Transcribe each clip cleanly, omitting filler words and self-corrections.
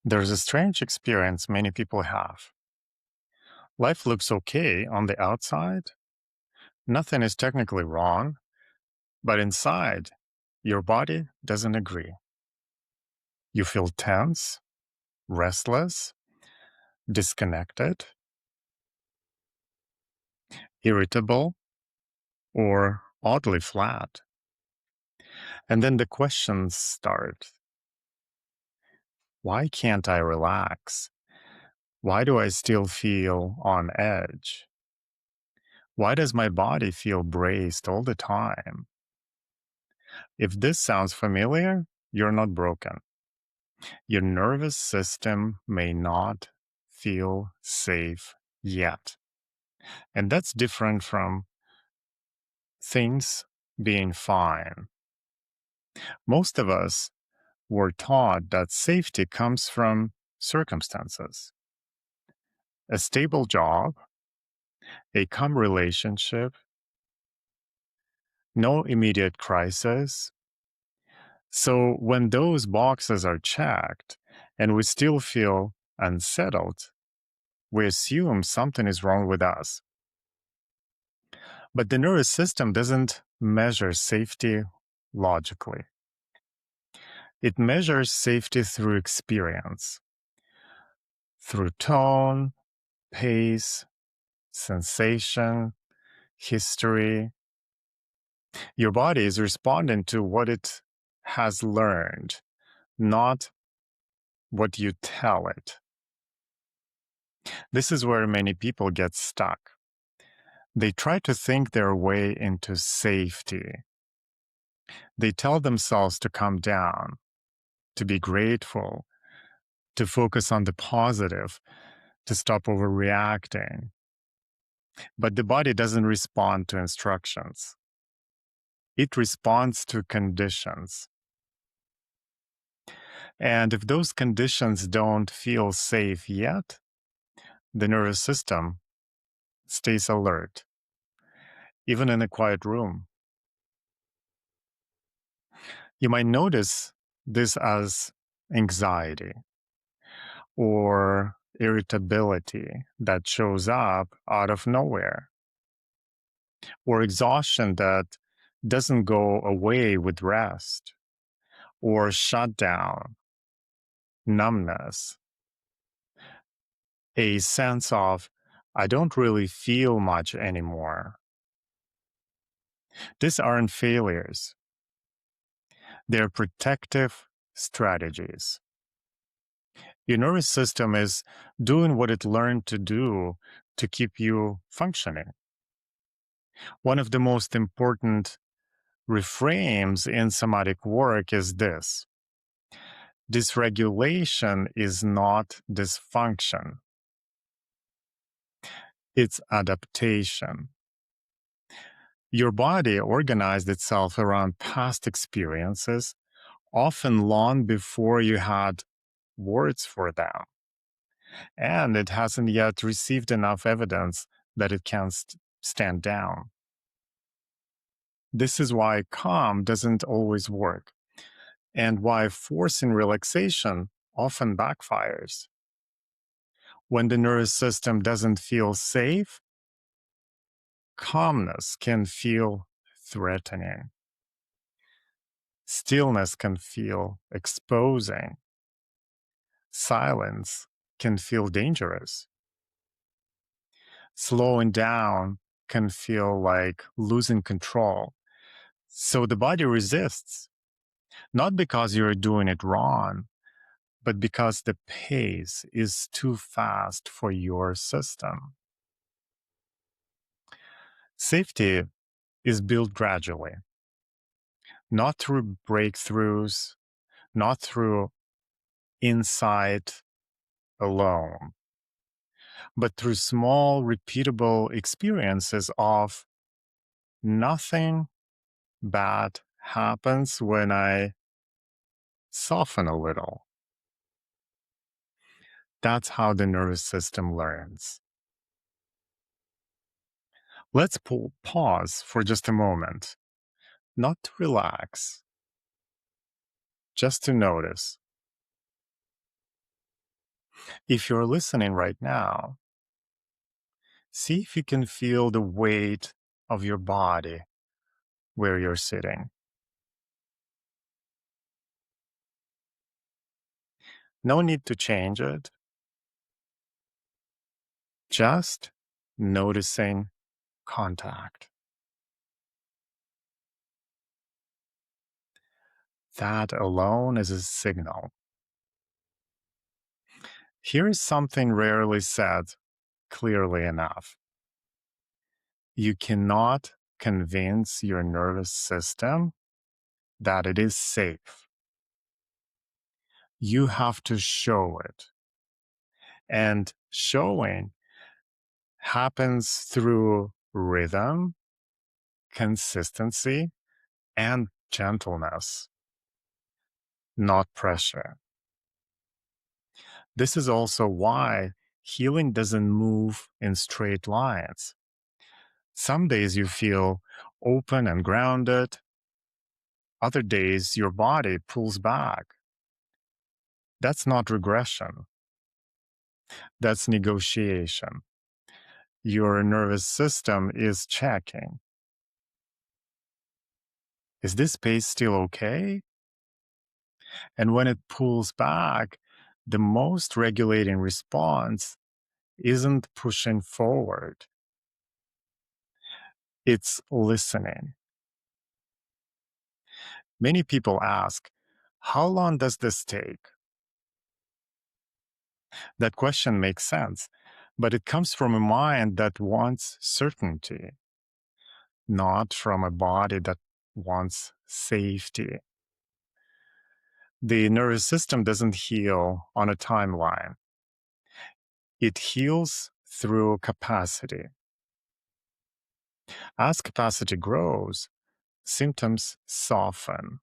There's a strange experience many people have. Life looks okay on the outside. Nothing is technically wrong, but inside, your body doesn't agree. You feel tense, restless, disconnected, irritable, or oddly flat. And then the questions start. Why can't I relax? Why do I still feel on edge? Why does my body feel braced all the time? If this sounds familiar, you're not broken. Your nervous system may not feel safe yet. And that's different from things being fine. Most of us were taught that safety comes from circumstances, a stable job, a calm relationship, no immediate crisis. So when those boxes are checked and we still feel unsettled, we assume something is wrong with us. But the nervous system doesn't measure safety logically. It measures safety through experience, through tone, pace, sensation, history. Your body is responding to what it has learned, not what you tell it. This is where many people get stuck. They try to think their way into safety. They tell themselves to calm down, to be grateful, to focus on the positive, to stop overreacting. But the body doesn't respond to instructions. It responds to conditions. And if those conditions don't feel safe yet, the nervous system stays alert, even in a quiet room. You might notice this as anxiety or irritability that shows up out of nowhere, or exhaustion that doesn't go away with rest, or shutdown, numbness, a sense of, I don't really feel much anymore. These aren't failures, they're protective strategies. Your nervous system is doing what it learned to do to keep you functioning. One of the most important reframes in somatic work is this: dysregulation is not dysfunction, it's adaptation. Your body organized itself around past experiences, often long before you had words for them. And it hasn't yet received enough evidence that it can stand down. This is why calm doesn't always work, and why forcing relaxation often backfires. When the nervous system doesn't feel safe, calmness can feel threatening. Stillness can feel exposing. Silence can feel dangerous. Slowing down can feel like losing control. So the body resists, not because you're doing it wrong, but because the pace is too fast for your system. Safety is built gradually, not through breakthroughs, not through insight alone, but through small, repeatable experiences of nothing bad happens when I soften a little. That's how the nervous system learns. Let's pause for just a moment, not to relax, just to notice. If you're listening right now, see if you can feel the weight of your body where you're sitting. No need to change it, just noticing contact. That alone is a signal. Here is something rarely said clearly enough. You cannot convince your nervous system that it is safe. You have to show it. And showing happens through rhythm, consistency, and gentleness, not pressure. This is also why healing doesn't move in straight lines. Some days you feel open and grounded, other days your body pulls back. That's not regression, that's negotiation. Your nervous system is checking. Is this pace still okay? And when it pulls back, the most regulating response isn't pushing forward, it's listening. Many people ask, how long does this take? That question makes sense, but it comes from a mind that wants certainty, not from a body that wants safety. The nervous system doesn't heal on a timeline, it heals through capacity. As capacity grows, symptoms soften,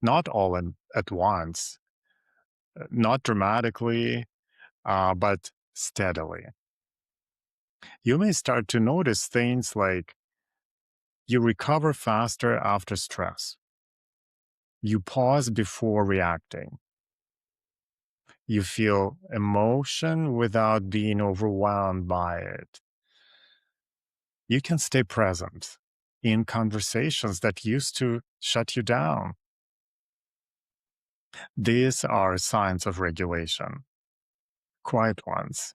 not all at once, not dramatically, but steadily. You may start to notice things like you recover faster after stress, you pause before reacting, you feel emotion without being overwhelmed by it. You can stay present in conversations that used to shut you down. These are signs of regulation, quiet ones,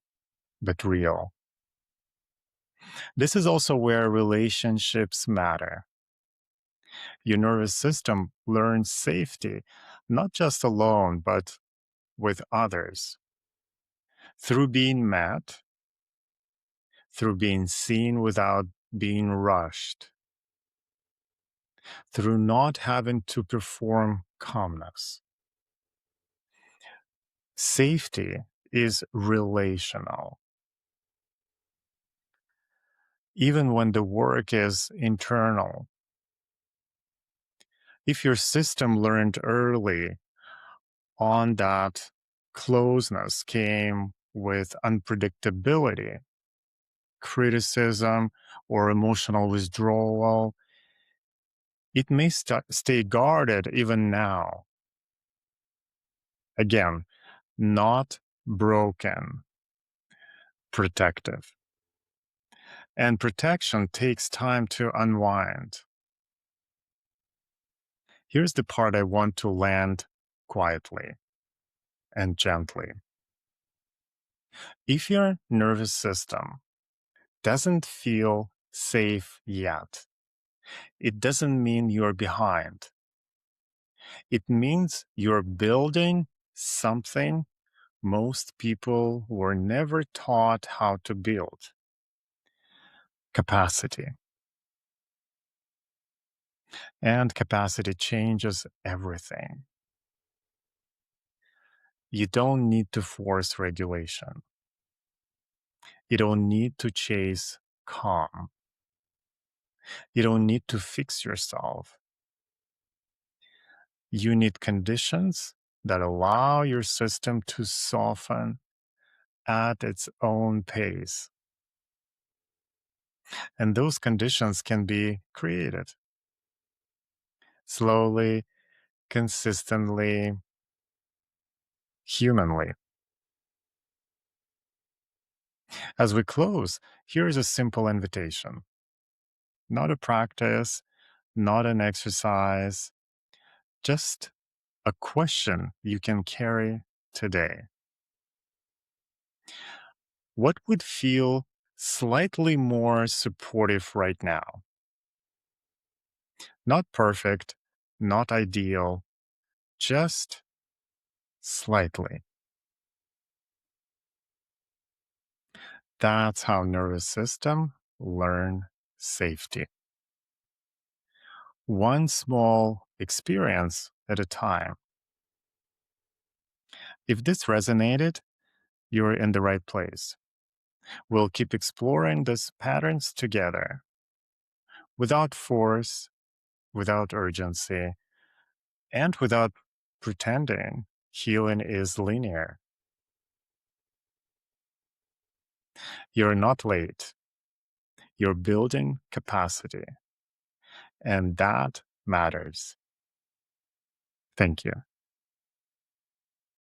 but real. This is also where relationships matter. Your nervous system learns safety, not just alone, but with others. Through being met, through being seen without being rushed, through not having to perform calmness. Safety is relational. Even when the work is internal, if your system learned early on that closeness came with unpredictability, criticism, or emotional withdrawal, it may stay guarded even now. Again, not broken, protective. And protection takes time to unwind. Here's the part I want to land quietly and gently. If your nervous system doesn't feel safe yet, it doesn't mean you're behind. It means you're building something most people were never taught how to build: capacity. And capacity changes everything. You don't need to force regulation. You don't need to chase calm. You don't need to fix yourself. You need conditions that allow your system to soften at its own pace. And those conditions can be created slowly, consistently, humanly. As we close, here is a simple invitation, not a practice, not an exercise, just a question you can carry today. What would feel slightly more supportive right now? Not perfect, not ideal, just slightly. That's how nervous system learn safety. One small experience at a time. If this resonated, you're in the right place. We'll keep exploring these patterns together without force, without urgency, and without pretending healing is linear. You're not late. You're building capacity, and that matters. Thank you.